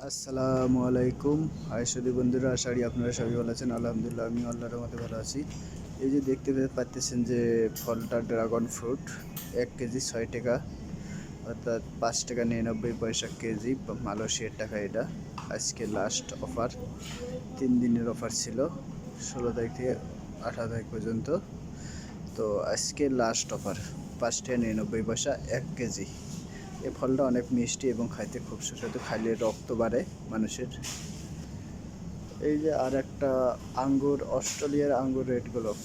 আসসালামু আলাইকুম। সুধী বন্ধুরা, আশা করি আপনারা সবাই ভালো আছেন। আলহামদুলিল্লাহ, আমি আল্লাহর মধ্যে ভালো আছি। এই যে দেখতে পাচ্ছেন যে ফলটা ড্রাগন ফ্রুট 1 কেজি 6 টাকা, অর্থাৎ 5 টাকা 99 পয়সা কেজি, মালয়েশিয়ার টাকা। এটা আজকে লাস্ট অফার, 3 দিনের অফার ছিল, 16 তারিখ থেকে 18 তারিখ পর্যন্ত। তো আজকে লাস্ট অফার, 5 টাকা 99 পয়সা 1 কেজি। এই ফলটা অনেক মিষ্টি এবং খাইতে খুব সুস্বাদু, খাইলে রক্ত বাড়ে মানুষের। এই যে আর একটা আঙ্গুর, অস্ট্রেলিয়ার আঙ্গুর রেড গোলাপ,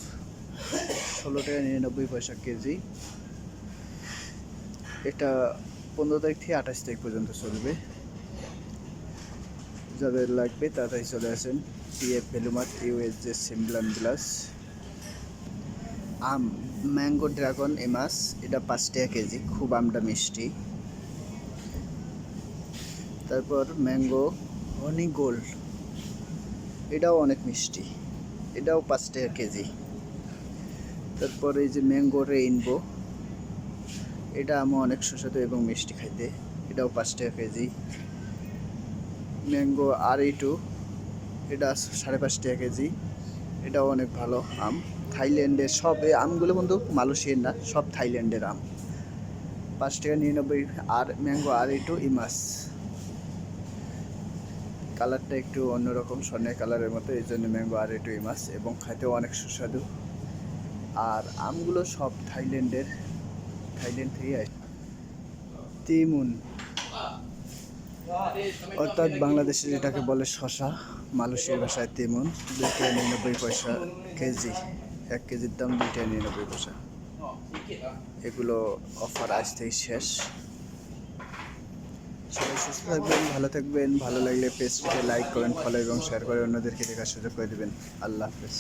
16 টাকা 99 পয়সা কেজি। এটা 15 তারিখ থেকে 28 তারিখ পর্যন্ত চলবে। যাদের লাগবে তাড়াতাড়ি চলে আসেন। পিএফ ভ্যালুমার্ট, ইউএসজে সিমলান গ্লাস। আম, ম্যাঙ্গো ড্রাগন এমাস, এটা 5 টাকা কেজি, খুব আমটা মিষ্টি। তারপর ম্যাঙ্গো হনি গোল্ড, এটাও অনেক মিষ্টি, এটাও 5 টাকা কেজি। তারপর এই যে ম্যাঙ্গো রেইনবো, এটা আমও অনেক সুস্বাদু এবং মিষ্টি খাইতে, এটাও 5 টাকা কেজি। ম্যাঙ্গো R2, এটা 5.5 টাকা কেজি, এটাও অনেক ভালো আম। থাইল্যান্ডের সব এই আমগুলো কিন্তু মালয়েশিয়ার না, সব থাইল্যান্ডের আম। 5 টাকা 99। আর ম্যাঙ্গো R2 ইমাস, কালারটা একটু অন্যরকম, স্বর্ণের কালারের মতো, এই জন্য ম্যাঙ্গো R2 ইমাস, এবং খাইতেও অনেক সুস্বাদু। আর আমগুলো সব থাইল্যান্ড থেকে আসে। তিমুন, অর্থাৎ বাংলাদেশে যেটাকে বলে শশা, মালয়েশিয়ার ভাষায় তিমুন, 2 টাকা 99 পয়সা কেজি। 1 কেজির দাম 2 টাকা 99 পয়সা। এগুলো অফার আজ থেকে শেষ। সবাই সুস্থ থাকবেন, ভালো থাকবেন। ভালো লাগলে পেজটিকে লাইক করেন, ফলো এবং শেয়ার করে অন্যদেরকে দেখার সুযোগ করে দেবেন। আল্লাহ হাফেজ।